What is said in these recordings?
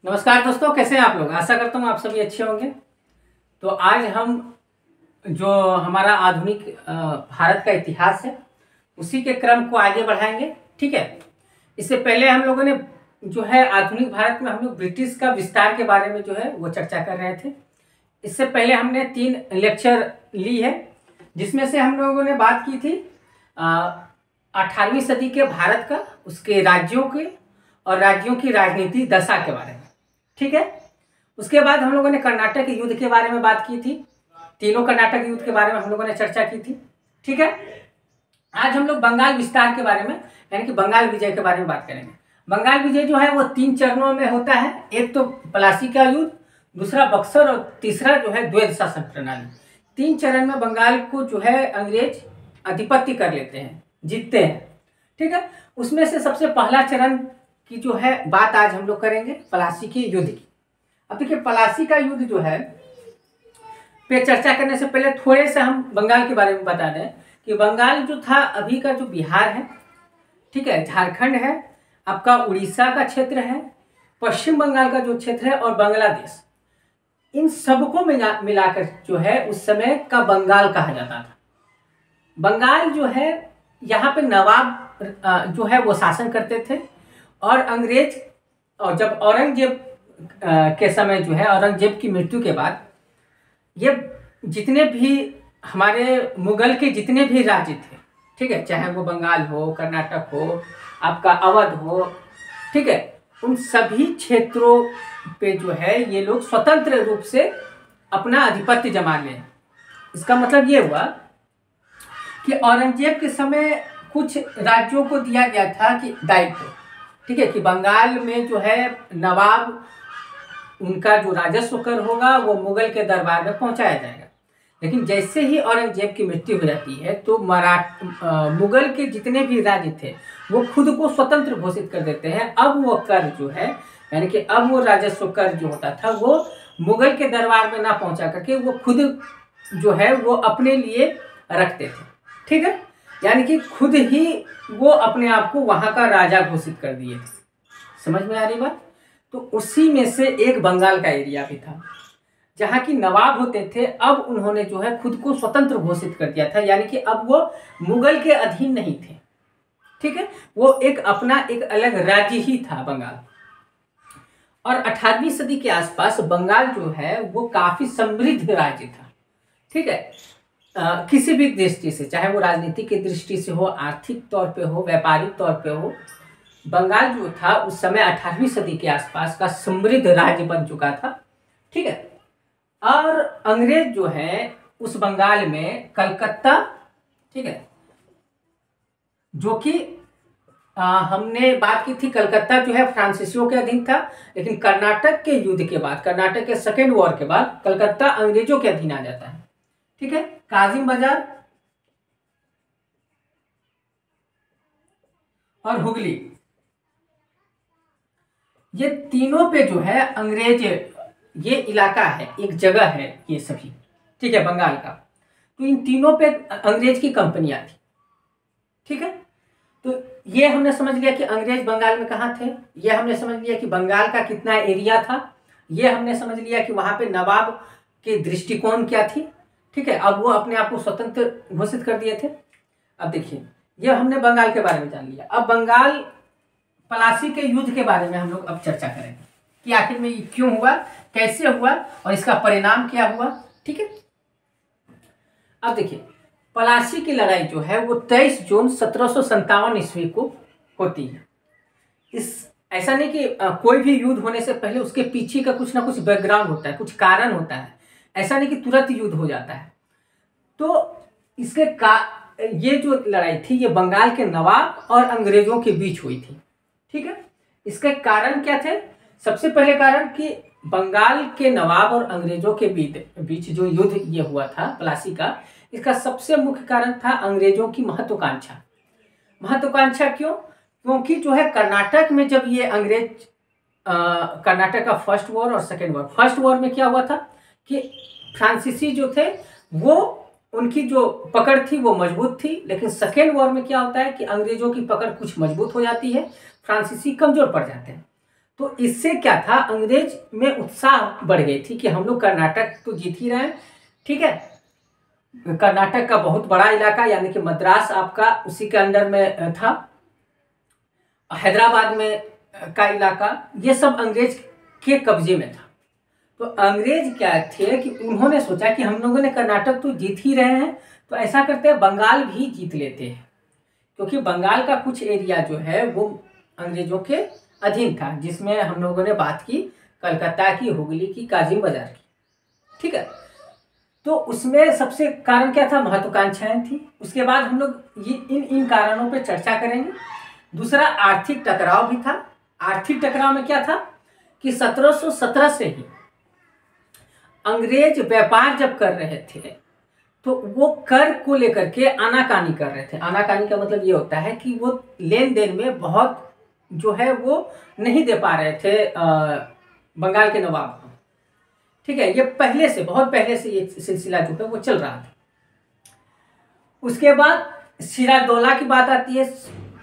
नमस्कार दोस्तों, कैसे हैं आप लोग। आशा करता हूँ आप सभी अच्छे होंगे। तो आज हम जो हमारा आधुनिक भारत का इतिहास है उसी के क्रम को आगे बढ़ाएंगे। ठीक है। इससे पहले हम लोगों ने जो है आधुनिक भारत में हम लोग ब्रिटिश का विस्तार के बारे में जो है वो चर्चा कर रहे थे। इससे पहले हमने 3 लेक्चर ली है, जिसमें से हम लोगों ने बात की थी 18वीं सदी के भारत का, उसके राज्यों के और राज्यों की राजनीति दशा के बारे में। ठीक है। उसके बाद हम लोगों ने कर्नाटक युद्ध के बारे में बात की थी। तीनों कर्नाटक युद्ध के बारे में हम लोगों ने चर्चा की थी। ठीक है। आज हम लोग बंगाल विस्तार के बारे में यानी कि बंगाल विजय के बारे में बात करेंगे। बंगाल विजय जो है वो 3 चरणों में होता है। एक तो प्लासी का युद्ध, दूसरा बक्सर और तीसरा जो है द्वैध शासन प्रणाली। 3 चरण में बंगाल को जो है अंग्रेज अधिपत्य कर लेते हैं, जीतते हैं। ठीक है। उसमें से सबसे पहला चरण की जो है बात आज हम लोग करेंगे प्लासी के युद्ध की। अब देखिए, प्लासी का युद्ध जो है पे चर्चा करने से पहले थोड़े से हम बंगाल के बारे में बता दें कि बंगाल जो था अभी का जो बिहार है, ठीक है, झारखंड है, आपका उड़ीसा का क्षेत्र है, पश्चिम बंगाल का जो क्षेत्र है और बांग्लादेश, इन सबको मिलाकर जो है उस समय का बंगाल कहा जाता था। बंगाल जो है यहाँ पे नवाब जो है वो शासन करते थे और अंग्रेज, और जब औरंगजेब के समय जो है औरंगजेब की मृत्यु के बाद ये जितने भी हमारे मुगल के जितने भी राज्य थे, ठीक है, चाहे वो बंगाल हो, कर्नाटक हो, आपका अवध हो, ठीक है, उन सभी क्षेत्रों पे जो है ये लोग स्वतंत्र रूप से अपना आधिपत्य जमा लें। इसका मतलब ये हुआ कि औरंगजेब के समय कुछ राज्यों को दिया गया था कि दायित्व, ठीक है, कि बंगाल में जो है नवाब, उनका जो राजस्व कर होगा वो मुगल के दरबार में पहुंचाया जाएगा। लेकिन जैसे ही औरंगजेब की मृत्यु हो जाती है तो मुगल के जितने भी राज्य थे वो खुद को स्वतंत्र घोषित कर देते हैं। अब वो कर जो है यानी कि अब वो राजस्व कर जो होता था वो मुगल के दरबार में ना पहुंचा करके वो खुद जो है वो अपने लिए रखते थे। ठीक है। यानी कि खुद ही वो अपने आप को वहां का राजा घोषित कर दिए थे। समझ में आ रही बात। तो उसी में से एक बंगाल का एरिया भी था जहाँ की नवाब होते थे। अब उन्होंने जो है खुद को स्वतंत्र घोषित कर दिया था, यानी कि अब वो मुगल के अधीन नहीं थे। ठीक है। वो एक अपना एक अलग राज्य ही था बंगाल। और 18वीं सदी के आसपास बंगाल जो है वो काफी समृद्ध राज्य था। ठीक है। किसी भी दृष्टि से, चाहे वो राजनीति की दृष्टि से हो, आर्थिक तौर पे हो, व्यापारिक तौर पे हो, बंगाल जो था उस समय 18वीं सदी के आसपास का समृद्ध राज्य बन चुका था। ठीक है। और अंग्रेज जो है उस बंगाल में कलकत्ता, ठीक है, जो कि हमने बात की थी, कलकत्ता जो है फ्रांसीसियों के अधीन था। लेकिन कर्नाटक के युद्ध के बाद, कर्नाटक के सेकेंड वॉर के बाद कलकत्ता अंग्रेजों के अधीन आ जाता है। ठीक है। काजिम बाजार और हुगली, ये तीनों पे जो है अंग्रेज, ये इलाका है, एक जगह है ये सभी, ठीक है, बंगाल का। तो इन तीनों पे अंग्रेज की कंपनियां थी। ठीक है। तो ये हमने समझ लिया कि अंग्रेज बंगाल में कहाँ थे, ये हमने समझ लिया कि बंगाल का कितना एरिया था, ये हमने समझ लिया कि वहां पे नवाब के दृष्टिकोण क्या थी। ठीक है। अब वो अपने आप को स्वतंत्र घोषित कर दिए थे। अब देखिए, ये हमने बंगाल के बारे में जान लिया। अब बंगाल प्लासी के युद्ध के बारे में हम लोग अब चर्चा करेंगे कि आखिर में ये क्यों हुआ, कैसे हुआ और इसका परिणाम क्या हुआ। ठीक है। अब देखिए, प्लासी की लड़ाई जो है वो 23 जून 1757 ईस्वी को होती है। ऐसा नहीं कि कोई भी युद्ध होने से पहले उसके पीछे का कुछ ना कुछ बैकग्राउंड होता है, कुछ कारण होता है। ऐसा नहीं कि तुरंत युद्ध हो जाता है। तो ये जो लड़ाई थी ये बंगाल के नवाब और अंग्रेजों के बीच हुई थी। ठीक है। इसके कारण क्या थे। सबसे पहले कारण कि बंगाल के नवाब और अंग्रेजों के बीच जो युद्ध ये हुआ था प्लासी का, इसका सबसे मुख्य कारण था अंग्रेजों की महत्वाकांक्षा। महत्वाकांक्षा क्यों? क्योंकि जो है कर्नाटक में जब ये अंग्रेज कर्नाटक का फर्स्ट वॉर और सेकेंड वॉर, फर्स्ट वॉर में क्या हुआ था कि फ्रांसीसी जो थे वो, उनकी जो पकड़ थी वो मजबूत थी। लेकिन सेकेंड वॉर में क्या होता है कि अंग्रेजों की पकड़ कुछ मजबूत हो जाती है, फ्रांसीसी कमजोर पड़ जाते हैं। तो इससे क्या था, अंग्रेज में उत्साह बढ़ गई थी कि हम लोग कर्नाटक तो जीत ही रहे हैं, ठीक है। कर्नाटक का बहुत बड़ा इलाका यानी कि मद्रास आपका उसी के अंदर में था, हैदराबाद में का इलाका, ये सब अंग्रेज के कब्जे में था। तो अंग्रेज क्या थे कि उन्होंने सोचा कि हम लोगों ने कर्नाटक तो जीत ही रहे हैं, तो ऐसा करते हैं बंगाल भी जीत लेते हैं, क्योंकि बंगाल का कुछ एरिया जो है वो अंग्रेजों के अधीन था, जिसमें हम लोगों ने बात की कलकत्ता की, हुगली की, काजिम बाजार की, ठीक है। तो उसमें सबसे कारण क्या था, महत्वाकांक्षाएं थी। उसके बाद हम लोग ये इन कारणों पे चर्चा करेंगे। दूसरा आर्थिक टकराव भी था। आर्थिक टकराव में क्या था कि 1717 से ही अंग्रेज व्यापार जब कर रहे थे तो वो कर को लेकर के आनाकानी कर रहे थे। आनाकानी का मतलब ये होता है कि वो लेन देन में बहुत जो है वो नहीं दे पा रहे थे बंगाल के नवाब को, ठीक है। ये पहले से, बहुत पहले से ये सिलसिला जो है वो चल रहा था। उसके बाद सिराजुद्दौला की बात आती है।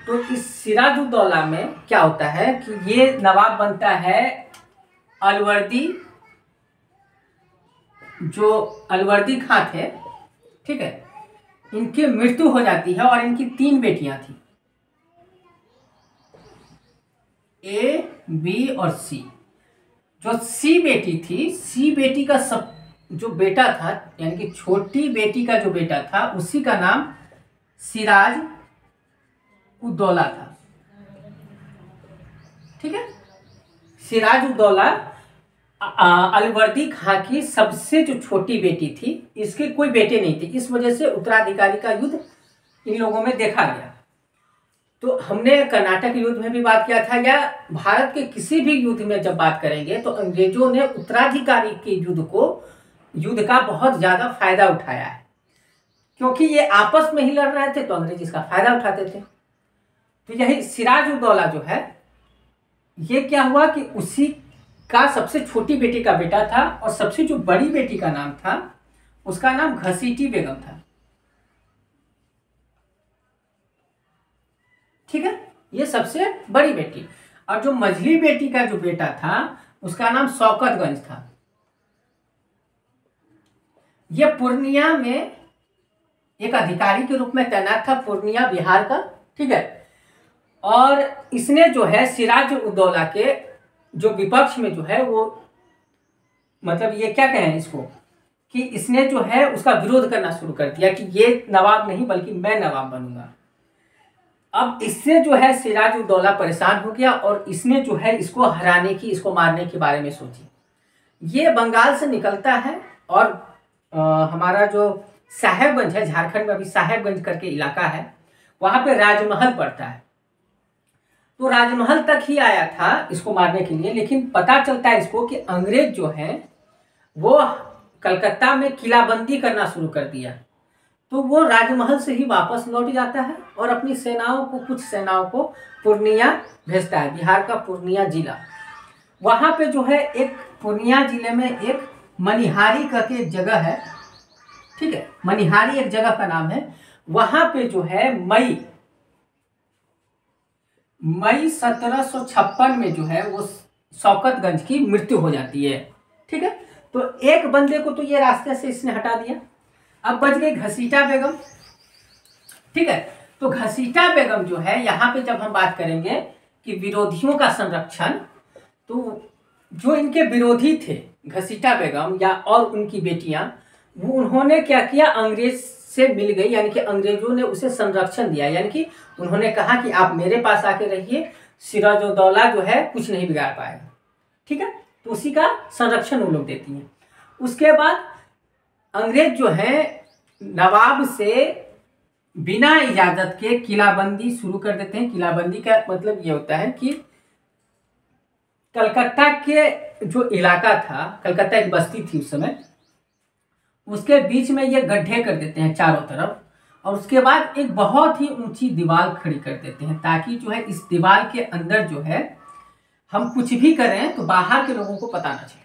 तो इस सिराजुद्दौला में क्या होता है कि ये नवाब बनता है अलवर्दी, जो अलवर्दी खां थे, ठीक है। इनकी मृत्यु हो जाती है और इनकी 3 बेटियां थी, ए, बी और सी। जो सी बेटी थी, सी बेटी का सब जो बेटा था यानी कि छोटी बेटी का जो बेटा था उसी का नाम सिराज उद्दौला था, ठीक है। सिराज उद्दौला अलवर्दी खां की सबसे जो छोटी बेटी थी, इसके कोई बेटे नहीं थे, इस वजह से उत्तराधिकारी का युद्ध इन लोगों में देखा गया। तो हमने कर्नाटक युद्ध में भी बात किया था, या भारत के किसी भी युद्ध में जब बात करेंगे तो अंग्रेजों ने उत्तराधिकारी के युद्ध का बहुत ज्यादा फायदा उठाया है, क्योंकि ये आपस में ही लड़ रहे थे तो अंग्रेज इसका फायदा उठाते थे। तो यही सिराजुद्दौला जो है, ये क्या हुआ कि उसी का सबसे छोटी बेटी का बेटा था, और सबसे जो बड़ी बेटी का नाम था उसका नाम घसीटी बेगम था, ठीक है। ये सबसे बड़ी बेटी। और जो मझली बेटी का जो बेटा था उसका नाम शौकतगंज था। ये पूर्णिया में एक अधिकारी के रूप में तैनात था, पूर्णिया बिहार का, ठीक है। और इसने जो है सिराज उद्दौला के जो विपक्ष में जो है वो, मतलब ये क्या कहें इसको, कि इसने जो है उसका विरोध करना शुरू कर दिया कि ये नवाब नहीं बल्कि मैं नवाब बनूंगा। अब इससे जो है सिराज उद्दौला परेशान हो गया और इसने जो है इसको हराने की, इसको मारने के बारे में सोची। ये बंगाल से निकलता है और हमारा जो साहेबगंज है, झारखंड में अभी साहेबगंज करके इलाका है, वहां पे राजमहल पड़ता है। तो राजमहल तक ही आया था इसको मारने के लिए, लेकिन पता चलता है इसको कि अंग्रेज जो है वो कलकत्ता में किलाबंदी करना शुरू कर दिया। तो वो राजमहल से ही वापस लौट जाता है और अपनी सेनाओं को, कुछ सेनाओं को पूर्णिया भेजता है, बिहार का पूर्णिया जिला। वहां पे जो है एक पूर्णिया जिले में एक मनिहारी करके एक जगह है, ठीक है। मनिहारी एक जगह का नाम है। वहां पे जो है मई 1756 में जो है वो शौकतगंज की मृत्यु हो जाती है, ठीक है। तो एक बंदे को तो ये रास्ते से इसने हटा दिया। अब बच गई घसीटा बेगम, ठीक है। तो घसीटा बेगम जो है, यहाँ पे जब हम बात करेंगे कि विरोधियों का संरक्षण, तो जो इनके विरोधी थे घसीटा बेगम या और उनकी बेटियां, वो उन्होंने क्या किया, अंग्रेज से मिल गई, यानी कि अंग्रेजों ने उसे संरक्षण दिया, यानी कि उन्होंने कहा कि आप मेरे पास आके रहिए, सिराजुद्दौला जो है कुछ नहीं बिगाड़ पाएगा, ठीक है। तो उसी का संरक्षण वो लोग देती हैं। उसके बाद अंग्रेज जो है नवाब से बिना इजाजत के किलाबंदी शुरू कर देते हैं। किलाबंदी का मतलब ये होता है कि कलकत्ता के जो इलाका था, कलकत्ता एक बस्ती थी उस समय, उसके बीच में ये गड्ढे कर देते हैं चारों तरफ, और उसके बाद एक बहुत ही ऊंची दीवार खड़ी कर देते हैं, ताकि जो है इस दीवार के अंदर जो है हम कुछ भी करें तो बाहर के लोगों को पता ना चले,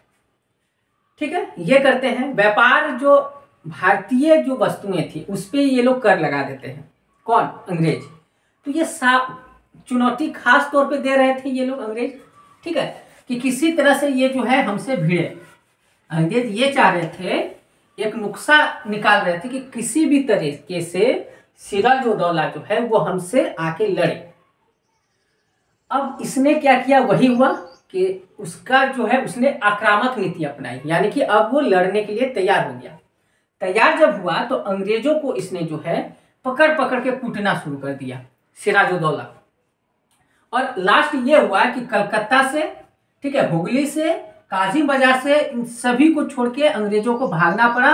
ठीक है। ये करते हैं। व्यापार जो भारतीय जो वस्तुएं थी उस पर ये लोग कर लगा देते हैं, कौन, अंग्रेज। तो ये चुनौती खास तौर पे दे रहे थे ये लोग अंग्रेज, ठीक है, कि किसी तरह से ये जो है हमसे भिड़े। अंग्रेज ये चाह रहे थे, एक नुस्खा निकाल रहे थे कि किसी भी तरीके से सिराजुद्दौला जो है वो हमसे आके लड़े। अब इसने क्या किया, वही हुआ कि उसका जो है उसने आक्रामक नीति अपनाई, यानी कि अब वो लड़ने के लिए तैयार हो गया। तैयार जब हुआ तो अंग्रेजों को इसने जो है पकड़ पकड़ के कूटना शुरू कर दिया सिराजुद्दौला। और लास्ट ये हुआ कि कलकत्ता से, ठीक है, हुगली से, काजिम बाजार से, इन सभी को छोड़ के अंग्रेजों को भागना पड़ा।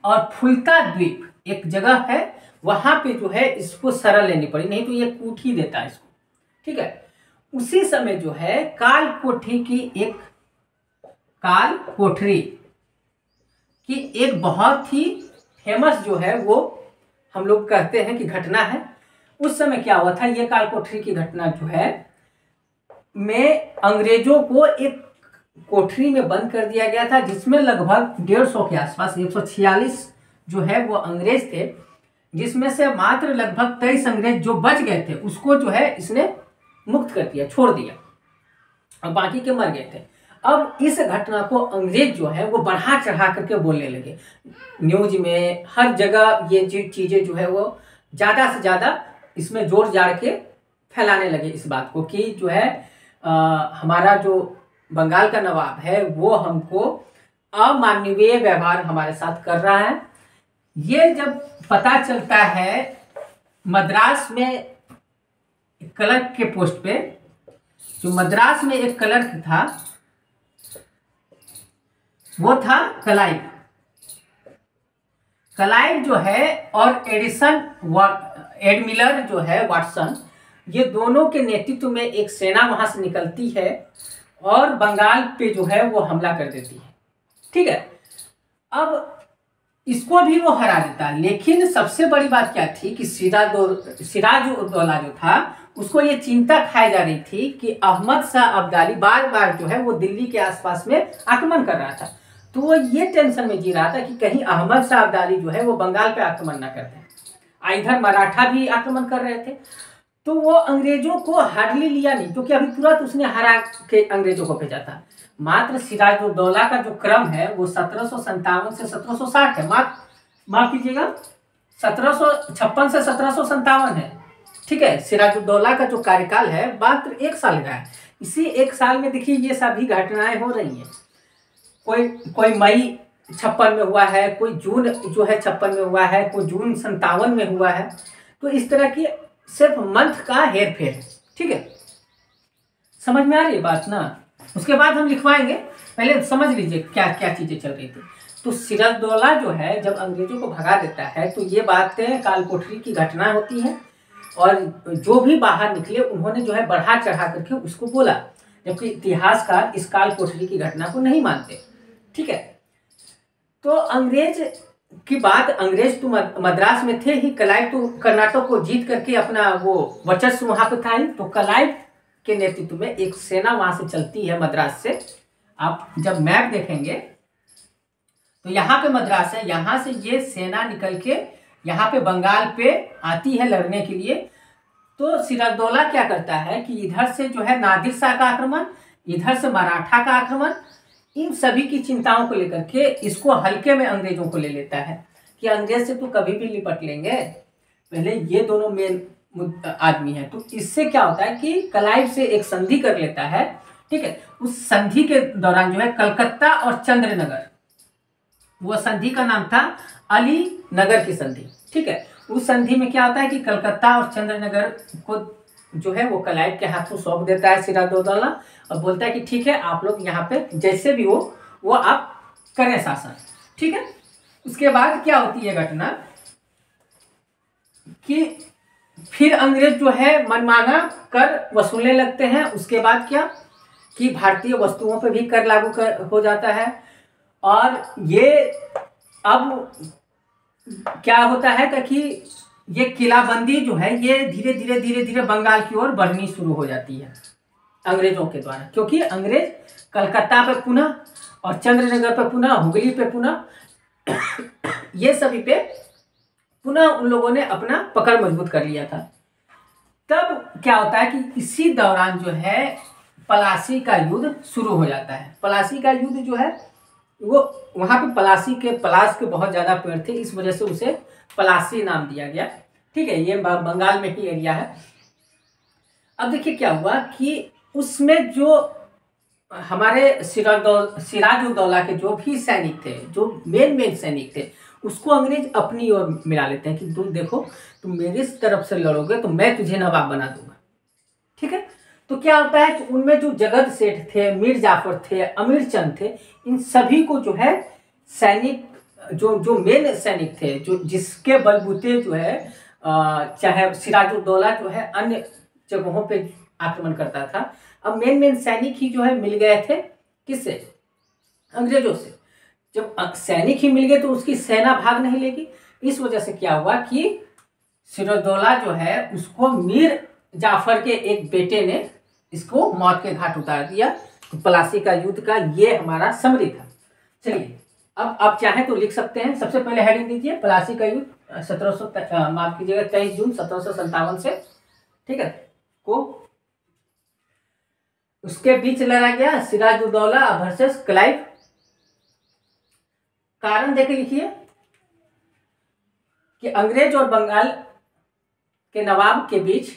और फुल्ता द्वीप एक जगह है, वहां पे जो है इसको शरण लेनी पड़ी, नहीं तो ये कूट ही देता है इसको। ठीक है, उसी समय जो है काल कोठरी की एक बहुत ही फेमस जो है वो हम लोग कहते हैं कि घटना है। उस समय क्या हुआ था, ये काल कोठरी की घटना जो है में अंग्रेजों को एक कोठरी में बंद कर दिया गया था, जिसमें लगभग 150 के आसपास 146 जो है वो अंग्रेज थे, जिसमें से मात्र लगभग 23 अंग्रेज जो बच गए थे उसको जो है इसने मुक्त कर दिया, छोड़ दिया, और बाकी के मर गए थे। अब इस घटना को अंग्रेज जो है वो बढ़ा चढ़ा करके बोलने लगे, न्यूज में हर जगह ये चीजें जो है वो ज्यादा से ज्यादा इसमें जोर जाड़ के फैलाने लगे इस बात को कि जो है हमारा जो बंगाल का नवाब है वो हमको अमानवीय व्यवहार हमारे साथ कर रहा है। ये जब पता चलता है मद्रास में क्लर्क के पोस्ट पे, जो मद्रास में एक क्लर्क था वो था क्लाइव। क्लाइव जो है और एडमिरल जो है वाटसन, ये दोनों के नेतृत्व में एक सेना वहां से निकलती है और बंगाल पे जो है वो हमला कर देती है। ठीक है, अब इसको भी वो हरा देता, लेकिन सबसे बड़ी बात क्या थी कि सिराजुद्दौला जो था उसको ये चिंता खाई जा रही थी कि अहमद शाह अब्दाली बार बार जो है वो दिल्ली के आसपास में आक्रमण कर रहा था। तो वो ये टेंशन में जी रहा था कि कहीं अहमद शाह अब्दाली जो है वो बंगाल पे आक्रमण ना करते। इधर मराठा भी आक्रमण कर रहे थे, तो वो अंग्रेजों को हार्डली लिया नहीं, क्योंकि अभी तुरंत उसने हरा के अंग्रेजों को भेजा था। मात्र सिराजुद्दौला का जो क्रम है वो 1757 से 1760 है, माफ कीजिएगा 1756 से 1757 है। ठीक है, सिराजुद्दौला का जो कार्यकाल है मात्र 1 साल का है। इसी 1 साल में देखिए ये सभी घटनाएं हो रही हैं। कोई मई 56 में हुआ है, कोई जून जो है 56 में हुआ है, कोई जून 57 में हुआ है। तो इस तरह की सिर्फ मंथ का हेर फेर है। ठीक है, समझ में आ रही है बात ना? उसके बाद हम लिखवाएंगे, पहले समझ लीजिए क्या क्या चीजें चल रही थी। तो सिराजुद्दौला जो है जब अंग्रेजों को भगा देता है तो ये बातें काल कोठरी की घटना होती है, और जो भी बाहर निकले उन्होंने जो है बढ़ा चढ़ा करके उसको बोला, जबकि इतिहासकार इस काल कोठरी की घटना को नहीं मानते। ठीक है, तो अंग्रेज की बात, अंग्रेज तो मद्रास में थे ही, क्लाइव तो कर्नाटक को जीत करके अपना वो वर्चस्व वहां पे था ही। तो क्लाइव के नेतृत्व में एक सेना वहां से चलती है मद्रास से। आप जब मैप देखेंगे तो यहाँ पे मद्रास है, यहाँ से ये सेना निकल के यहाँ पे बंगाल पे आती है लड़ने के लिए। तो सिराजुद्दौला क्या करता है कि इधर से जो है नादिर शाह का आक्रमण, इधर से मराठा का आक्रमण, इन सभी की चिंताओं को लेकर के इसको हल्के में अंग्रेजों को ले लेता है कि अंग्रेज से तो कभी भी निपट लेंगे, पहले ये दोनों मेन आदमी है। तो इससे क्या होता है कि क्लाइव से एक संधि कर लेता है। ठीक है, उस संधि के दौरान जो है कलकत्ता और चंद्रनगर, वो संधि का नाम था अली नगर की संधि। ठीक है, उस संधि में क्या होता है कि कलकत्ता और चंद्रनगर को जो है वो क्लाइव के हाथों सौंप देता है सिराजुद्दौला, और बोलता है कि ठीक है आप लोग यहाँ पे जैसे भी हो वो आप करें शासन। ठीक है, उसके बाद क्या होती है घटना कि फिर अंग्रेज जो है मनमाना कर वसूलने लगते हैं। उसके बाद क्या कि भारतीय वस्तुओं पे भी कर लागू हो जाता है, और ये अब क्या होता है कि ये किलाबंदी जो है ये धीरे धीरे बंगाल की ओर बढ़नी शुरू हो जाती है अंग्रेजों के द्वारा, क्योंकि अंग्रेज कलकत्ता पे पुनः और चंद्रनगर पे पुनः, हुगली पे पुनः, ये सभी पे पुनः उन लोगों ने अपना पकड़ मजबूत कर लिया था। तब क्या होता है कि इसी दौरान जो है पलासी का युद्ध शुरू हो जाता है। पलासी का युद्ध जो है वो वहाँ पे पलासी के पलास के बहुत ज़्यादा पेड़ थे, इस वजह से उसे पलासी नाम दिया गया। ठीक है, ये बंगाल में ही एरिया है। अब देखिए क्या हुआ कि उसमें जो हमारे सिराजुद्दौला के जो भी सैनिक थे, जो मेन सैनिक थे, उसको अंग्रेज अपनी ओर मिला लेते हैं कि तुम देखो, तुम मेरी तरफ से लड़ोगे तो मैं तुझे नवाब बना दूंगा। ठीक है, तो क्या होता है कि उनमें जो जगत सेठ थे, मीर जाफर थे, अमीर चंद थे, इन सभी को जो है सैनिक, जो जो मेन सैनिक थे, जो जिसके बलबूते जो है चाहे सिराजुद्दौला जो है अन्य जगहों पे आक्रमण करता था, अब मेन सैनिक ही जो है मिल गए थे किससे? अंग्रेजों से। जब सैनिक ही मिल गए तो उसकी सेना भाग नहीं लेगी। इस वजह से क्या हुआ कि सिराजुद्दौला जो है उसको मीर जाफर के एक बेटे ने इसको मौत के घाट उतार दिया। तो पलासी का युद्ध का ये हमारा समरी था। चलिए, अब आप चाहें तो लिख सकते हैं। सबसे पहले हेडिंग दीजिए पलासी का युद्ध 1700 माफ कीजिएगा 23 जून 1757 से, ठीक है, को उसके बीच लड़ा गया सिराजुद्दौला वर्सेस क्लाइव। कारण देखे लिखिए कि अंग्रेज और बंगाल के नवाब के बीच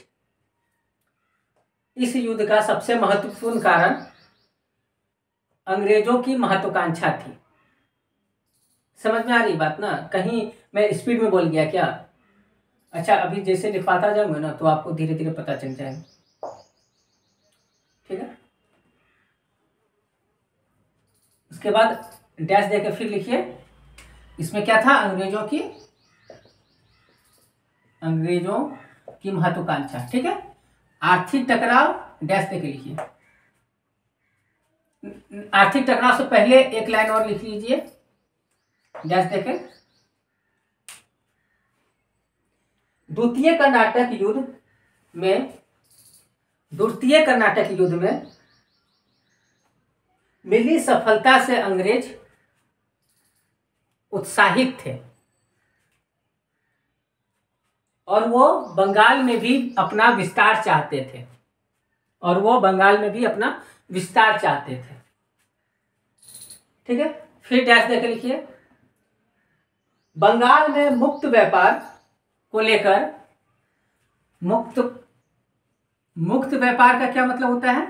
इस युद्ध का सबसे महत्वपूर्ण कारण अंग्रेजों की महत्वाकांक्षा थी। समझ में आ रही बात ना? कहीं मैं स्पीड में बोल गया क्या? अच्छा, अभी जैसे लिखवाता जाऊंगा ना तो आपको धीरे धीरे पता चल जाएगा। ठीक है, उसके बाद डैश देके फिर लिखिए इसमें क्या था? अंग्रेजों की महत्वाकांक्षा। ठीक है, आर्थिक टकराव डैश देके लिखिए। आर्थिक टकराव से पहले एक लाइन और लिख लीजिए डैश देके। द्वितीय कर्नाटक युद्ध में मिली सफलता से अंग्रेज उत्साहित थे और वो बंगाल में भी अपना विस्तार चाहते थे। ठीक है, फिर डैश देकर लिखिए बंगाल में मुक्त व्यापार को लेकर। मुक्त व्यापार का क्या मतलब होता है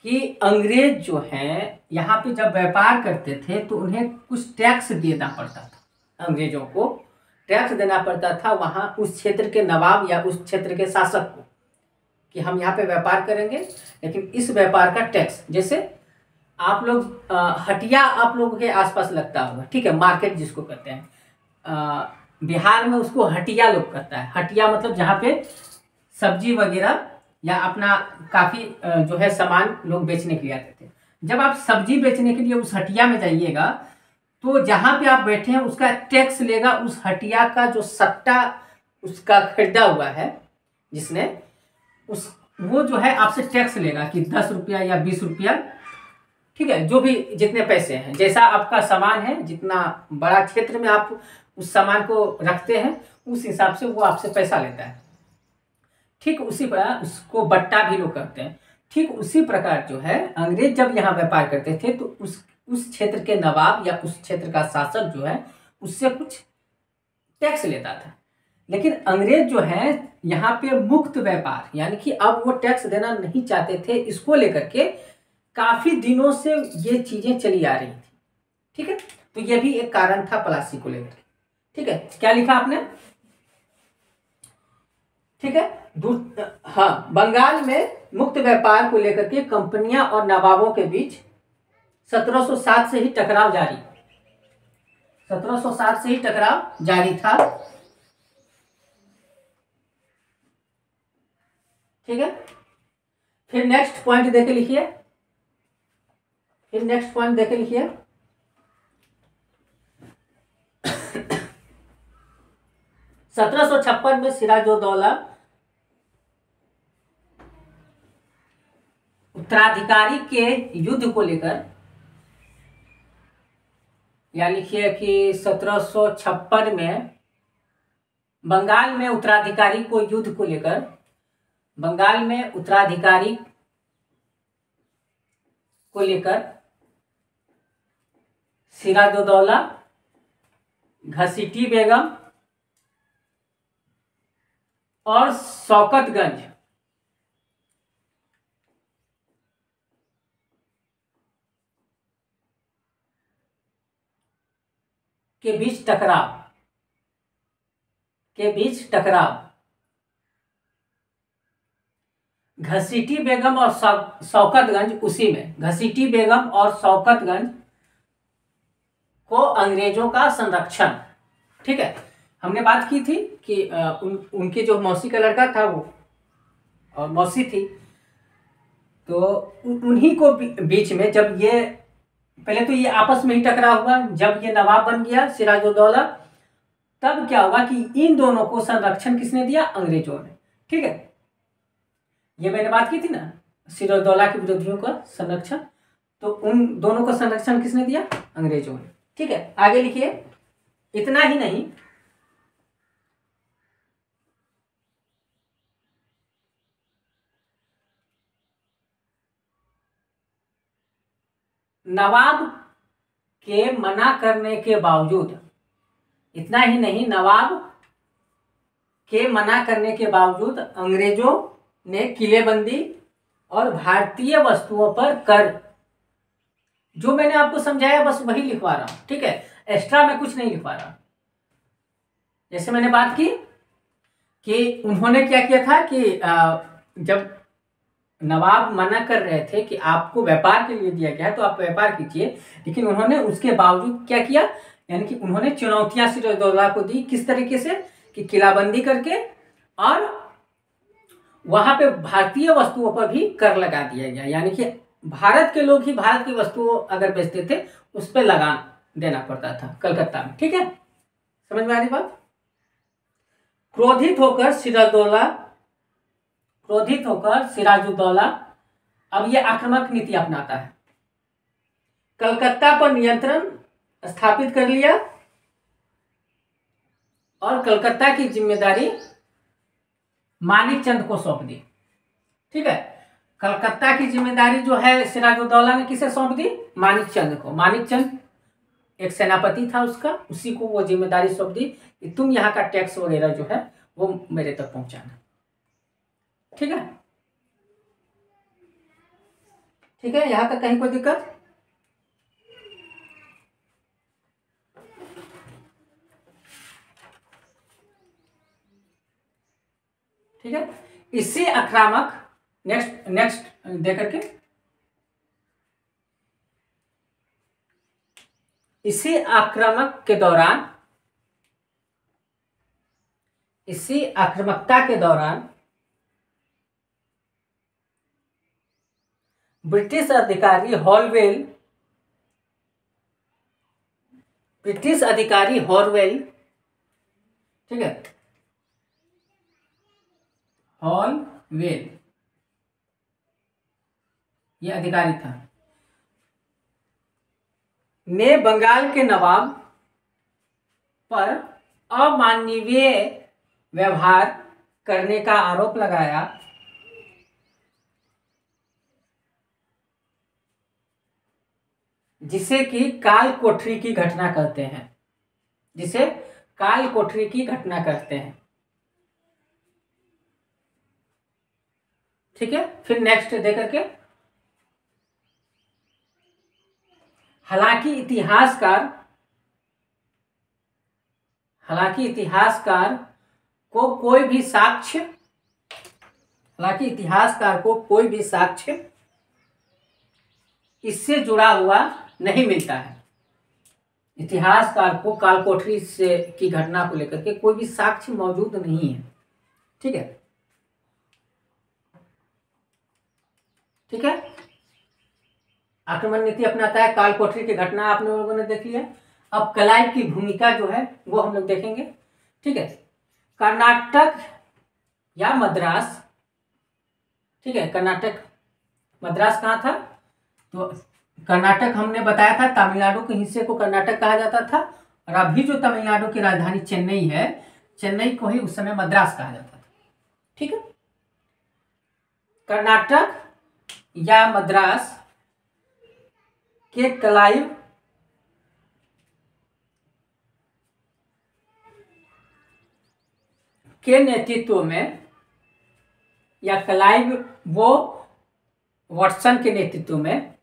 कि अंग्रेज जो हैं यहाँ पे जब व्यापार करते थे तो उन्हें कुछ टैक्स देना पड़ता था। अंग्रेजों को टैक्स देना पड़ता था वहाँ उस क्षेत्र के नवाब या उस क्षेत्र के शासक को कि हम यहाँ पे व्यापार करेंगे, लेकिन इस व्यापार का टैक्स, जैसे आप लोग हटिया आप लोगों के आसपास लगता होगा, ठीक है, मार्केट जिसको कहते हैं, बिहार में उसको हटिया लोग कहता है। हटिया मतलब जहाँ पे सब्जी वगैरह या अपना काफ़ी जो है सामान लोग बेचने के लिए आते थे। जब आप सब्जी बेचने के लिए उस हटिया में जाइएगा तो जहाँ पे आप बैठे हैं उसका टैक्स लेगा उस हटिया का जो सट्टा उसका खरीदा हुआ है जिसने, वो जो है आपसे टैक्स लेगा कि 10 रुपया या 20 रुपया, ठीक है, जो भी जितने पैसे हैं, जैसा आपका सामान है, जितना बड़ा क्षेत्र में आप उस सामान को रखते हैं उस हिसाब से वो आपसे पैसा लेता है। ठीक उसी प्रकार उसको बट्टा भी लोग करते हैं। ठीक उसी प्रकार जो है अंग्रेज जब यहाँ व्यापार करते थे तो उस क्षेत्र के नवाब या उस क्षेत्र का शासक जो है उससे कुछ टैक्स लेता था। लेकिन अंग्रेज जो है यहाँ पे मुक्त व्यापार यानी कि अब वो टैक्स देना नहीं चाहते थे। इसको लेकर के काफी दिनों से ये चीजें चली आ रही थी। ठीक है, तो ये भी एक कारण था पलासी को लेकर। ठीक है, क्या लिखा आपने? ठीक है, हाँ, बंगाल में मुक्त व्यापार को लेकर के कंपनियां और नवाबों के बीच 1707 से ही टकराव जारी था। ठीक है, फिर नेक्स्ट पॉइंट देके लिखिए। 1756 में सिराजुद्दौला उत्तराधिकारी के युद्ध को लेकर, या लिखिए कि 1756 में बंगाल में उत्तराधिकारी को युद्ध को लेकर, बंगाल में उत्तराधिकारी को लेकर सिराजुद्दौला, घसीटी बेगम और शौकतगंज के बीच टकराव घसीटी बेगम और शौकतगंज, उसी में घसीटी बेगम और शौकतगंज को अंग्रेजों का संरक्षण। ठीक है, हमने बात की थी कि उनके जो मौसी का लड़का था वो और मौसी थी, तो उन्हीं को बीच में जब ये पहले तो ये आपस में ही टकराव हुआ, जब ये नवाब बन गया सिराजुद्दौला, तब क्या हुआ कि इन दोनों को संरक्षण किसने दिया? अंग्रेजों ने। ठीक है, ये मैंने बात की थी ना सिराजुद्दौला के विरोधियों का संरक्षण, तो उन दोनों को संरक्षण किसने दिया? अंग्रेजों ने। ठीक है, आगे लिखिए। इतना ही नहीं, नवाब के मना करने के बावजूद, इतना ही नहीं, नवाब के मना करने के बावजूद अंग्रेजों ने किलेबंदी और भारतीय वस्तुओं पर कर, जो मैंने आपको समझाया बस वही लिखवा रहा हूं। ठीक है, एक्स्ट्रा मैं कुछ नहीं लिखवा रहा। जैसे मैंने बात की कि उन्होंने क्या किया था कि जब नवाब मना कर रहे थे कि आपको व्यापार के लिए दिया गया है तो आप व्यापार कीजिए, लेकिन उन्होंने उसके बावजूद क्या किया, यानी कि उन्होंने चुनौतियां सिराजुद्दौला को दी। किस तरीके से? कि किलाबंदी करके और वहां पे भारतीय वस्तुओं पर भी कर लगा दिया गया, यानी कि भारत के लोग ही भारत की वस्तुओं अगर बेचते थे उस पर लगान देना पड़ता था कलकत्ता में। ठीक है, समझ में आ रही बात? क्रोधित होकर सिराजुद्दौला अब ये आक्रामक नीति अपनाता है, कलकत्ता पर नियंत्रण स्थापित कर लिया और कलकत्ता की जिम्मेदारी मानिकचंद को सौंप दी। ठीक है, कलकत्ता की जिम्मेदारी जो है सिराजुद्दौला ने किसे सौंप दी? मानिकचंद को। मानिकचंद एक सेनापति था उसका, उसी को वो जिम्मेदारी सौंप दी कि तुम यहाँ का टैक्स वगैरह जो है वो मेरे तक पहुंचाना। ठीक है, ठीक है, यहां तक कहीं कोई दिक्कत? ठीक है, इससे आक्रामक नेक्स्ट देकर के इसी आक्रामकता के दौरान ब्रिटिश अधिकारी हॉलवेल, ठीक है, हॉलवेल ये अधिकारी था, ने बंगाल के नवाब पर अमानवीय व्यवहार करने का आरोप लगाया, जिसे कि काल कोठरी की घटना कहते हैं, जिसे काल कोठरी की घटना कहते हैं। ठीक है, फिर नेक्स्ट देकर के हालांकि इतिहासकार को कोई भी साक्ष्य इससे जुड़ा हुआ नहीं मिलता है। इतिहासकार को कालकोठरी से की घटना को लेकर के कोई भी साक्ष्य मौजूद नहीं है। ठीक है, ठीक है, आक्रमण नीति अपनाता है, कालकोठरी की घटना आप लोगों ने देख लिया। अब क्लाइव की भूमिका जो है वो हम लोग देखेंगे। ठीक है, कर्नाटक या मद्रास, ठीक है, कर्नाटक मद्रास कहाँ था? तो कर्नाटक हमने बताया था, तमिलनाडु के हिस्से को कर्नाटक कहा जाता था, और अभी जो तमिलनाडु की राजधानी चेन्नई है, चेन्नई को ही उस समय मद्रास कहा जाता था। ठीक है, कर्नाटक या मद्रास के क्लाइव के नेतृत्व में, या क्लाइव वो वाटसन के नेतृत्व में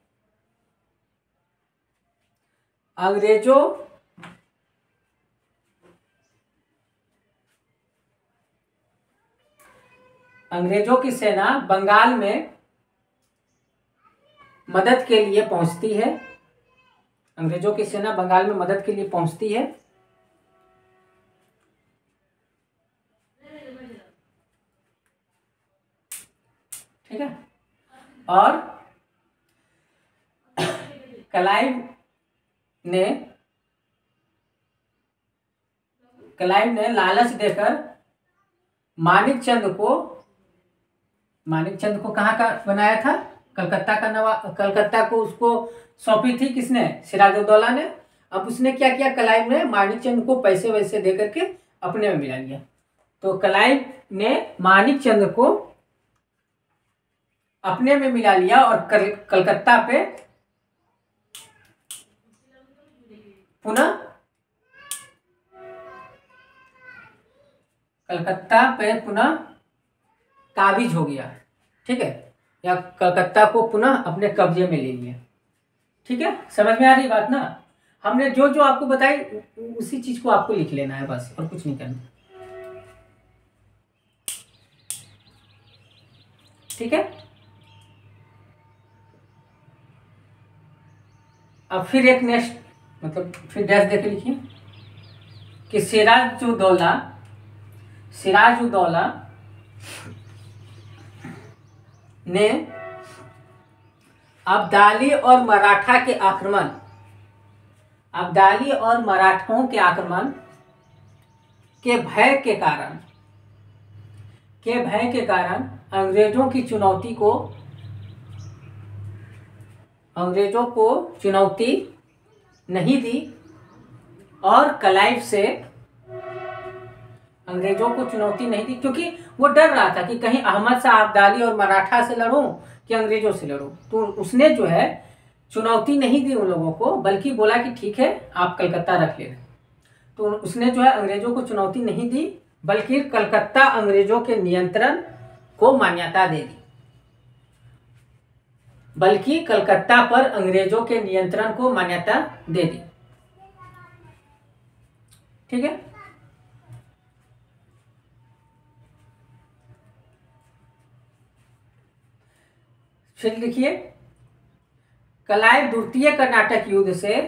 अंग्रेजों की सेना बंगाल में मदद के लिए पहुंचती है। अंग्रेजों की सेना बंगाल में मदद के लिए पहुंचती है। ठीक है। और क्लाइव ने लालच देकर मानिक चंद को कहाँ का बनाया था? कलकत्ता का नवाब। कलकत्ता को उसको सौंपी थी किसने? सिराजुद्दौला ने। अब उसने क्या किया? क्लाइव ने मानिक चंद को पैसे वैसे दे करके अपने में मिला लिया। तो क्लाइव ने मानिक चंद को अपने में मिला लिया और कलकत्ता पे पुनः काबिज हो गया। ठीक है, या कलकत्ता को पुनः अपने कब्जे में ले लिया। ठीक है, समझ में आ रही बात ना? हमने जो जो आपको बताई उसी चीज को आपको लिख लेना है बस, और कुछ नहीं करना। ठीक है। अब फिर एक नेक्स्ट, मतलब फिर डैश देके लिखिए कि सिराजुद्दौला ने अब्दाली और मराठों के आक्रमण के भय के कारण अंग्रेजों को चुनौती नहीं दी, और क्लाइव से अंग्रेजों को चुनौती नहीं दी, क्योंकि वो डर रहा था कि कहीं अहमद शाह अब्दाली और मराठा से लड़ूं कि अंग्रेजों से लड़ूं। तो उसने जो है चुनौती नहीं दी उन लोगों को, बल्कि बोला कि ठीक है आप कलकत्ता रख लेना। तो उसने जो है अंग्रेजों को चुनौती नहीं दी, बल्कि कलकत्ता अंग्रेजों के नियंत्रण को मान्यता दे दी। बल्कि कलकत्ता पर अंग्रेजों के नियंत्रण को मान्यता दे दी। ठीक है। फिर लिखिए, क्लाइव द्वितीय कर्नाटक युद्ध से,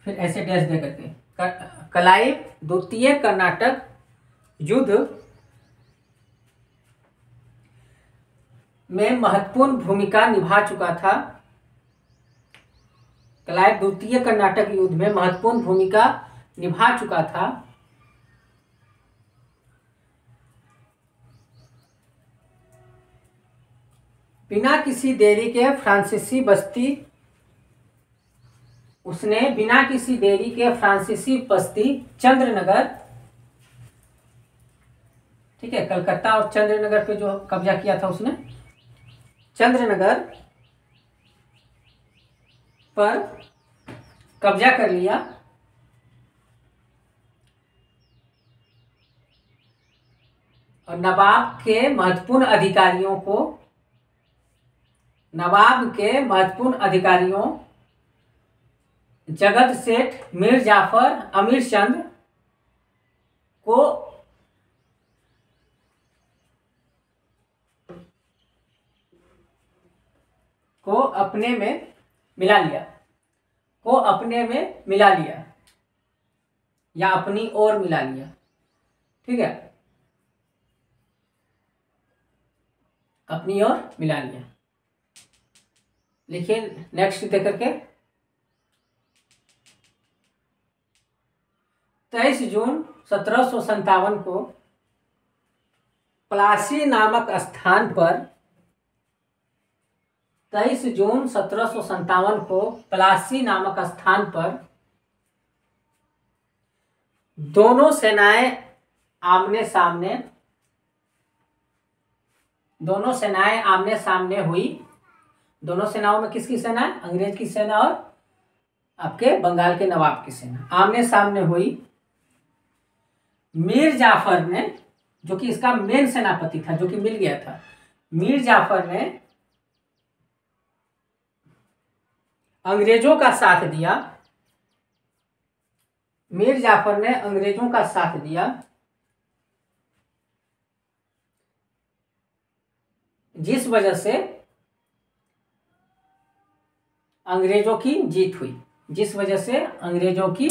फिर ऐसे डैश दे करके, क्लाइव द्वितीय कर्नाटक युद्ध में महत्वपूर्ण भूमिका निभा चुका था। क्लाइव द्वितीय कर्नाटक युद्ध में महत्वपूर्ण भूमिका निभा चुका था। बिना किसी देरी के फ्रांसीसी बस्ती चंद्रनगर, ठीक है, कलकत्ता और चंद्रनगर पे जो कब्जा किया था उसने, चंद्रनगर पर कब्जा कर लिया। और नवाब के महत्वपूर्ण अधिकारियों जगत सेठ, मीर जाफर, अमीर चंद को अपने में मिला लिया, या अपनी ओर मिला लिया। ठीक है, अपनी ओर मिला लिया। लिखिए नेक्स्ट दे करके, 23 जून 1757 को प्लासी नामक स्थान पर, 23 जून 1757 को प्लासी नामक स्थान पर दोनों सेनाएं आमने सामने हुई। दोनों सेनाओं में किसकी सेना है? अंग्रेज की सेना और आपके बंगाल के नवाब की सेना आमने सामने हुई। मीर जाफर ने, जो कि इसका मेन सेनापति था, जो कि मिल गया था, मीर जाफर ने अंग्रेजों का साथ दिया। मीर जाफर ने अंग्रेजों का साथ दिया, जिस वजह से अंग्रेजों की जीत हुई। जिस वजह से अंग्रेजों की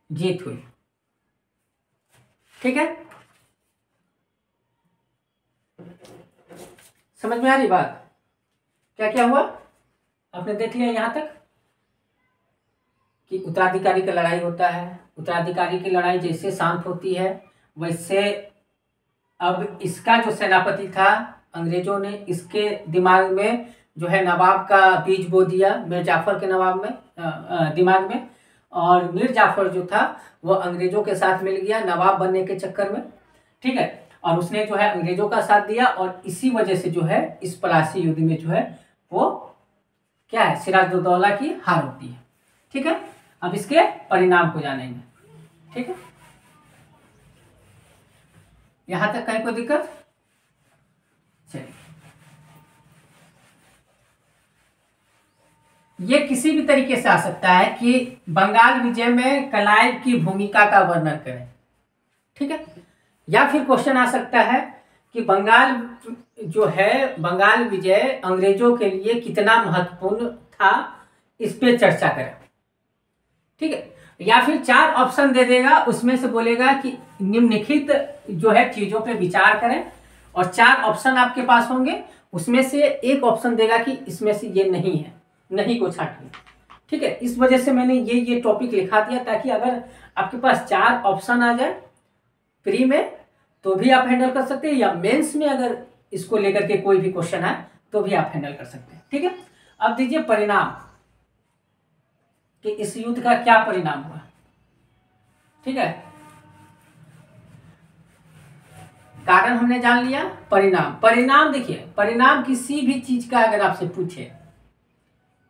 जीत हुई। ठीक है, समझ में आ रही बात? क्या क्या हुआ आपने देख लिया यहां तक कि उत्तराधिकारी का लड़ाई होता है। उत्तराधिकारी की लड़ाई जैसे शांत होती है वैसे अब इसका जो सेनापति था, अंग्रेजों ने इसके दिमाग में जो है नवाब का बीज बो दिया, मीर जाफर के नवाब में दिमाग में। और मीर जाफर जो था वो अंग्रेजों के साथ मिल गया नवाब बनने के चक्कर में। ठीक है, और उसने जो है अंग्रेजों का साथ दिया और इसी वजह से जो है इस पलासी युद्ध में जो है वो क्या है, सिराजुद्दौला की हार होती है। ठीक है, अब इसके परिणाम को जानेंगे। ठीक है, यहां तक कहीं कोई दिक्कत? चलिए, ये किसी भी तरीके से आ सकता है कि बंगाल विजय में क्लाइव की भूमिका का वर्णन करें। ठीक है, या फिर क्वेश्चन आ सकता है कि बंगाल जो है, बंगाल विजय अंग्रेजों के लिए कितना महत्वपूर्ण था, इस पे चर्चा करें। ठीक है, या फिर 4 ऑप्शन दे देगा, उसमें से बोलेगा कि निम्नलिखित जो है चीजों पे विचार करें और 4 ऑप्शन आपके पास होंगे, उसमें से एक ऑप्शन देगा कि इसमें से ये नहीं है, नहीं को छाटिए। ठीक है, इस वजह से मैंने ये टॉपिक लिखा दिया ताकि अगर आपके पास 4 ऑप्शन आ जाए प्री में तो भी आप हैंडल कर सकते हैं, या मेंस में अगर इसको लेकर के कोई भी क्वेश्चन आए तो भी आप हैंडल कर सकते हैं। ठीक है, अब दीजिए परिणाम कि इस युद्ध का क्या परिणाम हुआ। ठीक है, कारण हमने जान लिया, परिणाम देखिए, परिणाम किसी भी चीज का अगर आपसे पूछे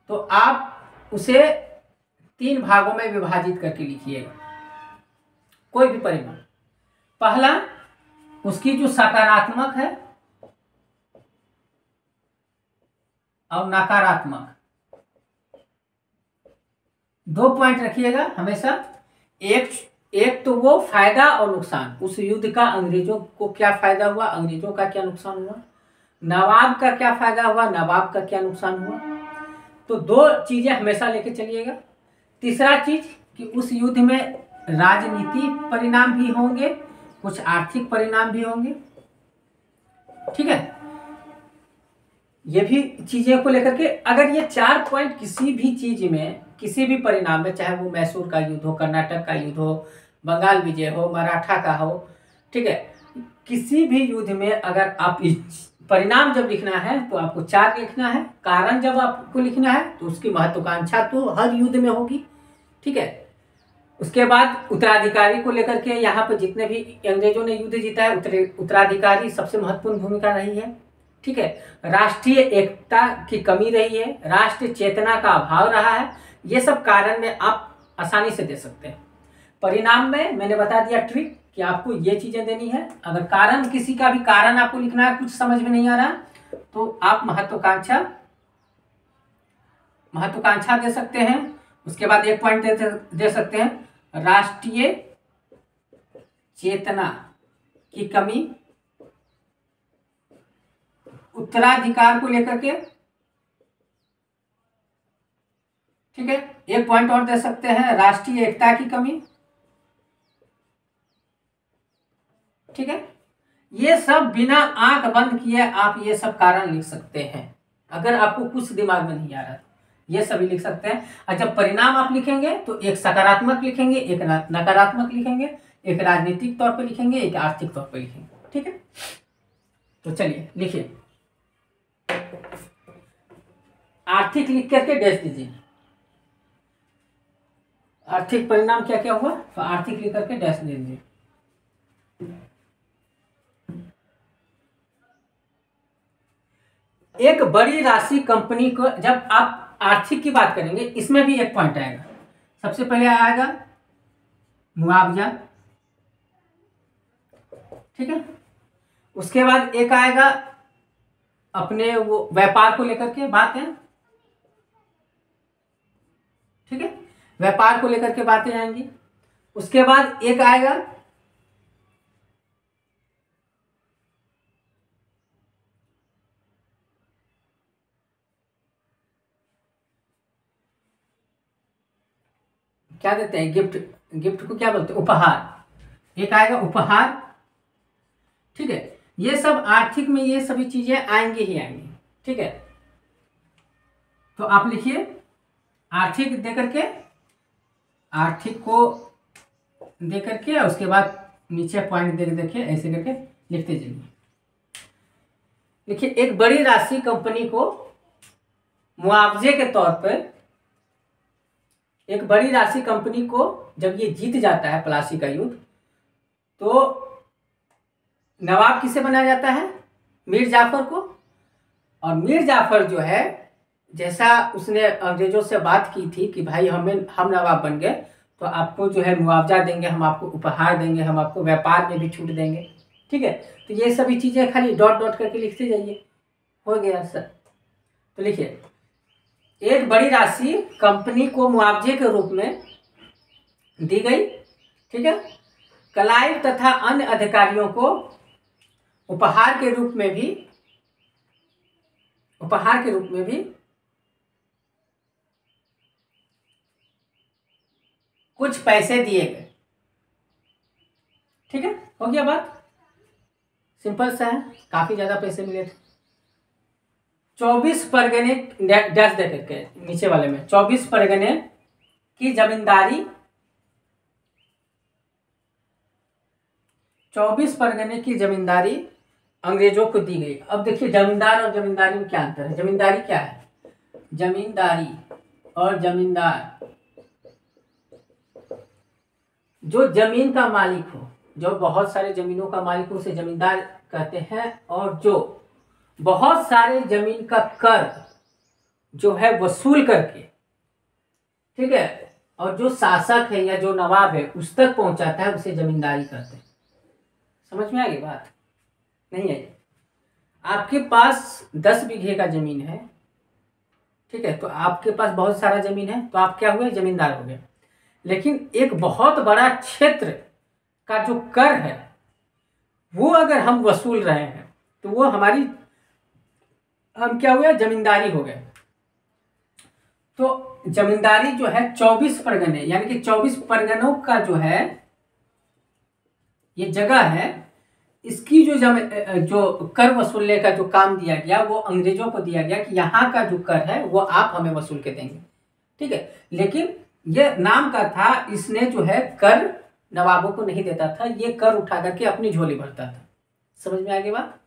तो आप उसे 3 भागों में विभाजित करके लिखिएगा। कोई भी परिणाम, पहला उसकी जो सकारात्मक है और नकारात्मक, 2 पॉइंट रखिएगा हमेशा। एक तो वो फायदा और नुकसान, उस युद्ध का अंग्रेजों को क्या फायदा हुआ, अंग्रेजों का क्या नुकसान हुआ, नवाब का क्या फायदा हुआ, नवाब का क्या नुकसान हुआ। तो 2 चीजें हमेशा लेके चलिएगा। तीसरा चीज कि उस युद्ध में राजनीतिक परिणाम भी होंगे, कुछ आर्थिक परिणाम भी होंगे। ठीक है, ये भी चीजें को लेकर के अगर ये 4 पॉइंट किसी भी चीज में, किसी भी परिणाम में, चाहे वो मैसूर का युद्ध हो, कर्नाटक का युद्ध हो, बंगाल विजय हो, मराठा का हो, ठीक है, किसी भी युद्ध में अगर आप इस परिणाम जब लिखना है तो आपको 4 लिखना है, कारण जब आपको लिखना है तो उसकी महत्वाकांक्षा तो हर युद्ध में होगी। ठीक है, उसके बाद उत्तराधिकारी को लेकर के यहाँ पर जितने भी अंग्रेजों ने युद्ध जीता है, उत्तराधिकारी सबसे महत्वपूर्ण भूमिका रही है। ठीक है, राष्ट्रीय एकता की कमी रही है, राष्ट्रीय चेतना का अभाव रहा है। ये सब कारण में आप आसानी से दे सकते हैं। परिणाम में मैंने बता दिया ट्रिक कि आपको ये चीजें देनी है। अगर कारण, किसी का भी कारण आपको लिखना है, कुछ समझ में नहीं आ रहा तो आप महत्वाकांक्षा दे सकते हैं। उसके बाद 1 पॉइंट दे सकते हैं राष्ट्रीय चेतना की कमी, उत्तराधिकार को लेकर के। ठीक है, 1 पॉइंट और दे सकते हैं राष्ट्रीय एकता की कमी। ठीक है, ये सब बिना आंख बंद किए आप ये सब कारण लिख सकते हैं। अगर आपको कुछ दिमाग में नहीं आ रहा ये सभी लिख सकते हैं। और जब परिणाम आप लिखेंगे तो एक सकारात्मक लिखेंगे, एक नकारात्मक लिखेंगे, एक राजनीतिक तौर पर लिखेंगे, एक आर्थिक तौर पर लिखेंगे। ठीक है, तो चलिए लिखिए, आर्थिक लिख करके डैश दीजिए। आर्थिक परिणाम क्या क्या हुआ तो आर्थिक लिख करके डैश दे दीजिए। एक बड़ी राशि कंपनी को, जब आप आर्थिक की बात करेंगे इसमें भी एक पॉइंट आएगा। सबसे पहले आएगा मुआवजा, ठीक है। उसके बाद एक आएगा अपने वो व्यापार को लेकर के बात है, ठीक है, व्यापार को लेकर के बातें आएंगी। उसके बाद एक आएगा क्या देते हैं, गिफ्ट, गिफ्ट को क्या बोलते हैं, उपहार। एक आएगा उपहार, ठीक है। ये सब आर्थिक में ये सभी चीजें आएंगी ही आएंगी, ठीक है। तो आप लिखिए आर्थिक दे करके, आर्थिक को दे करके, उसके बाद नीचे पॉइंट दे देखिए ऐसे करके लिखते जाइए। देखिए एक बड़ी राशि कंपनी को मुआवजे के तौर पर, एक बड़ी राशि कंपनी को जब ये जीत जाता है प्लासी का युद्ध, तो नवाब किसे बनाया जाता है, मीर जाफर को। और मीर जाफर जो है, जैसा उसने अंग्रेजों से बात की थी कि भाई हम नवाब बन गए तो आपको जो है मुआवजा देंगे, हम आपको उपहार देंगे, हम आपको व्यापार में भी छूट देंगे, ठीक है। तो ये सभी चीजें खाली डॉट डॉट करके लिखते जाइए, हो गया सर। तो लिखिए एक बड़ी राशि कंपनी को मुआवजे के रूप में दी गई, ठीक है। क्लाइव तथा अन्य अधिकारियों को उपहार के रूप में भी, उपहार के रूप में भी कुछ पैसे दिए गए, ठीक है। हो गया बात, सिंपल सा है, काफी ज्यादा पैसे मिले थे। 24 परगने डैश दे करके नीचे वाले में 24 परगने की जमींदारी, 24 परगने की जमींदारी अंग्रेजों को दी गई। अब देखिए जमींदार और जमींदारी में क्या अंतर है। जमींदारी क्या है, जमींदारी और जमींदार, जो जमीन का मालिक हो, जो बहुत सारे जमीनों का मालिक हो उसे जमींदार कहते हैं। और जो बहुत सारे जमीन का कर जो है वसूल करके, ठीक है, और जो शासक है या जो नवाब है उस तक पहुंचाता है, उसे जमींदारी कहते हैं। समझ में आ गई बात, नहीं आई। आपके पास 10 बीघे का जमीन है, ठीक है, तो आपके पास बहुत सारा जमीन है, तो आप क्या हुए, जमींदार हो गए। लेकिन एक बहुत बड़ा क्षेत्र का जो कर है वो अगर हम वसूल रहे हैं तो वो हमारी, हम क्या हुए, जमींदारी हो गए। तो जमींदारी जो है 24 परगने, यानी कि 24 परगनों का जो है ये जगह है, इसकी जो कर वसूलने का जो काम दिया गया वो अंग्रेजों को दिया गया कि यहाँ का जो कर है वो आप हमें वसूल के देंगे, ठीक है। लेकिन ये नाम का था, इसने जो है कर नवाबों को नहीं देता था, ये कर उठा करके अपनी झोली भरता था। समझ में आ गई बात,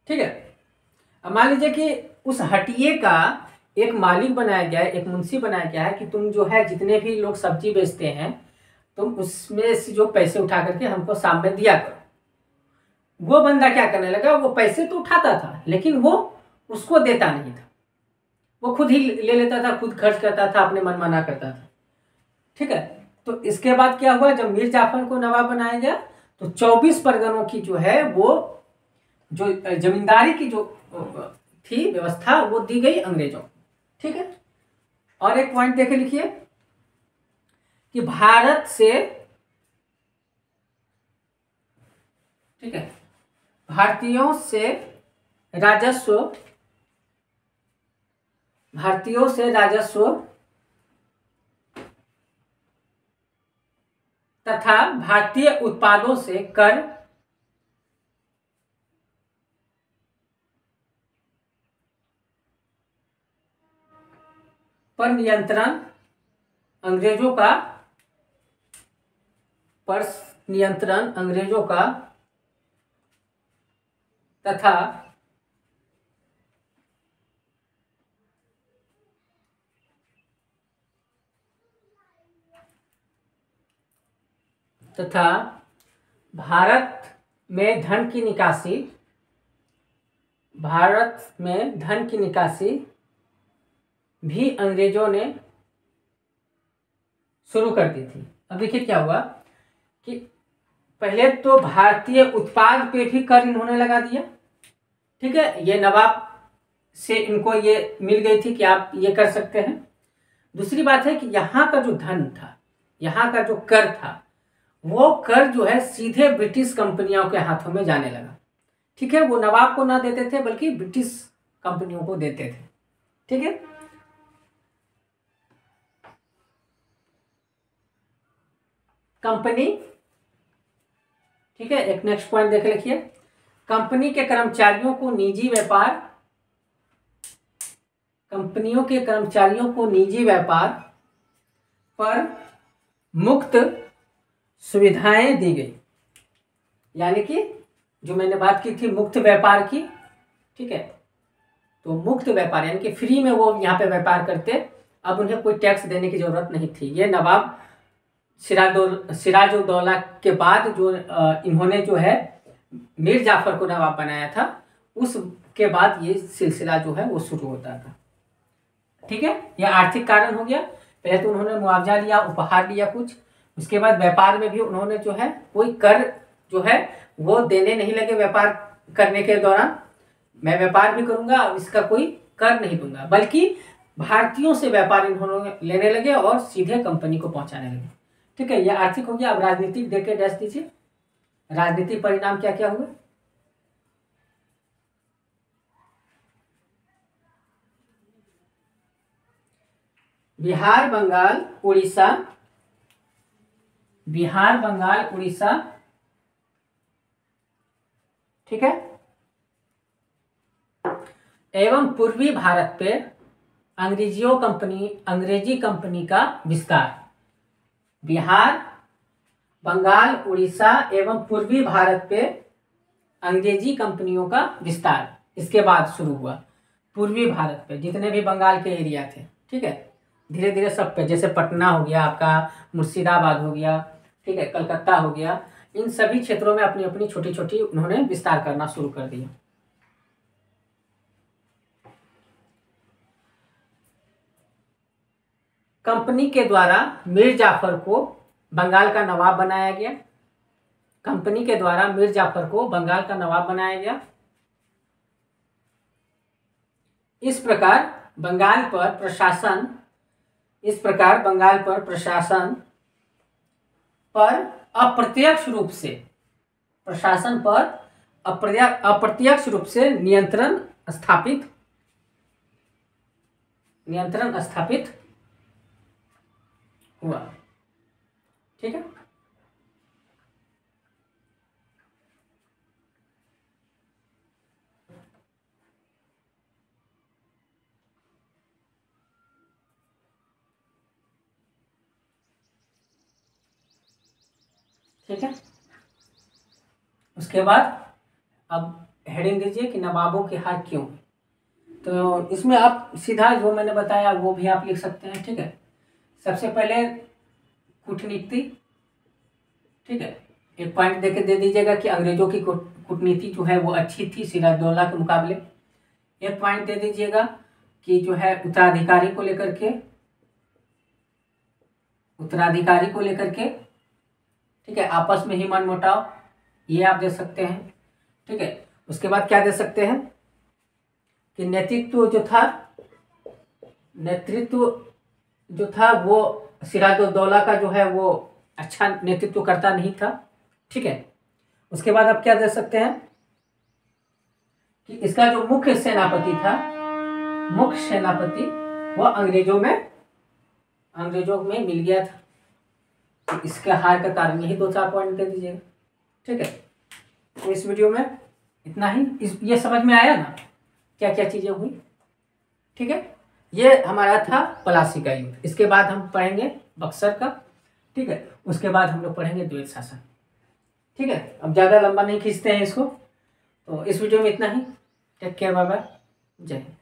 ठीक है। अब मान लीजिए कि उस हटिये का एक मालिक बनाया गया है, एक मुंशी बनाया गया है कि तुम जो है जितने भी लोग सब्जी बेचते हैं तुम उसमें से जो पैसे उठा करके हमको शाम में दिया करो। वो बंदा क्या करने लगा, वो पैसे तो उठाता था लेकिन वो उसको देता नहीं था, वो खुद ही ले लेता था, खुद खर्च करता था, अपने मनमाना करता था, ठीक है। तो इसके बाद क्या हुआ, जब मीर जाफर को नवाब बनाया गया तो 24 परगनों की जो है वो जो जमींदारी की जो थी व्यवस्था वो दी गई अंग्रेजों, ठीक है। और एक पॉइंट देखे लिखिए कि भारत से, ठीक है, भारतीयों से राजस्व, भारतीयों से राजस्व तथा भारतीय उत्पादों से कर पर नियंत्रण अंग्रेजों का, पर नियंत्रण अंग्रेजों का तथा भारत में धन की निकासी, भारत में धन की निकासी भी अंग्रेजों ने शुरू कर दी थी। अब देखिए क्या हुआ कि पहले तो भारतीय उत्पाद पे भी कर इन्होंने लगा दिया, ठीक है। ये नवाब से इनको ये मिल गई थी कि आप ये कर सकते हैं। दूसरी बात है कि यहाँ का जो धन था, यहाँ का जो कर था, वो कर जो है सीधे ब्रिटिश कंपनियों के हाथों में जाने लगा, ठीक है। वो नवाब को ना देते थे बल्कि ब्रिटिश कंपनियों को देते थे, ठीक है। कंपनी, ठीक है, एक नेक्स्ट पॉइंट देख लिखिए। कंपनी के कर्मचारियों को निजी व्यापार, कंपनियों के कर्मचारियों को निजी व्यापार पर मुक्त सुविधाएं दी गई। यानी कि जो मैंने बात की थी मुक्त व्यापार की, ठीक है, तो मुक्त व्यापार यानी कि फ्री में वो यहाँ पे व्यापार करते। अब उन्हें कोई टैक्स देने की जरूरत नहीं थी। ये नवाब सिराजुद्दौला के बाद जो इन्होंने जो है मीर जाफर को नवाब बनाया था, उसके बाद ये सिलसिला जो है वो शुरू होता था, ठीक है। यह आर्थिक कारण हो गया। पहले तो उन्होंने मुआवजा लिया, उपहार लिया कुछ, उसके बाद व्यापार में भी उन्होंने जो है कोई कर जो है वो देने नहीं लगे। व्यापार करने के दौरान मैं व्यापार भी करूंगा, इसका कोई कर नहीं दूंगा, बल्कि भारतीयों से व्यापार इन्होंने लेने लगे और सीधे कंपनी को पहुंचाने लगे, ठीक है। यह आर्थिक हो गया। अब राजनीतिक देख के डैश दीजिए, राजनीतिक परिणाम क्या क्या हुए। बिहार बंगाल उड़ीसा, बिहार बंगाल उड़ीसा, ठीक है, एवं पूर्वी भारत पे अंग्रेजी कंपनी का विस्तार। बिहार बंगाल उड़ीसा एवं पूर्वी भारत पे अंग्रेजी कंपनियों का विस्तार इसके बाद शुरू हुआ। पूर्वी भारत पे जितने भी बंगाल के एरिया थे, ठीक है, धीरे धीरे सब पे, जैसे पटना हो गया आपका, मुर्शिदाबाद हो गया, ठीक है, कलकत्ता हो गया, इन सभी क्षेत्रों में अपनी अपनी छोटी छोटी उन्होंने विस्तार करना शुरू कर दिया। कंपनी के द्वारा मीर जाफर को बंगाल का नवाब बनाया गया। कंपनी के द्वारा मीर जाफर को बंगाल का नवाब बनाया गया। इस प्रकार बंगाल पर प्रशासन पर अप्रत्यक्ष रूप से अप्रत्यक्ष रूप से नियंत्रण स्थापित हुआ, ठीक है। ठीक है, उसके बाद अब हेडिंग दीजिए कि नवाबों की हार क्यों। तो इसमें आप सीधा जो मैंने बताया वो भी आप लिख सकते हैं, ठीक है। सबसे पहले कूटनीति, ठीक है, एक पॉइंट देके दे दीजिएगा कि अंग्रेजों की कूटनीति जो है वो अच्छी थी सिराजदौला के मुकाबले। एक पॉइंट दे दीजिएगा कि जो है उत्तराधिकारी को लेकर के, ठीक है, आपस में ही मनमुटाव, ये आप दे सकते हैं, ठीक है। उसके बाद क्या दे सकते हैं कि नेतृत्व जो था वो सिराजुद्दौला का जो है वो अच्छा नेतृत्व करता नहीं था, ठीक है। उसके बाद आप क्या दे सकते हैं कि इसका जो मुख्य सेनापति वो अंग्रेजों में मिल गया था। तो इसके हार का कारण यही 2-4 पॉइंट दे दीजिएगा, ठीक है। तो इस वीडियो में इतना ही। ये समझ में आया ना क्या क्या चीजें हुई, ठीक है। ये हमारा था पलासी का युद्ध। इसके बाद हम पढ़ेंगे बक्सर का, ठीक है। उसके बाद हम लोग पढ़ेंगे द्वैत शासन, ठीक है। अब ज़्यादा लंबा नहीं खींचते हैं इसको, तो इस वीडियो में इतना ही। टेक केयर, बाय बाय, जय हिंद।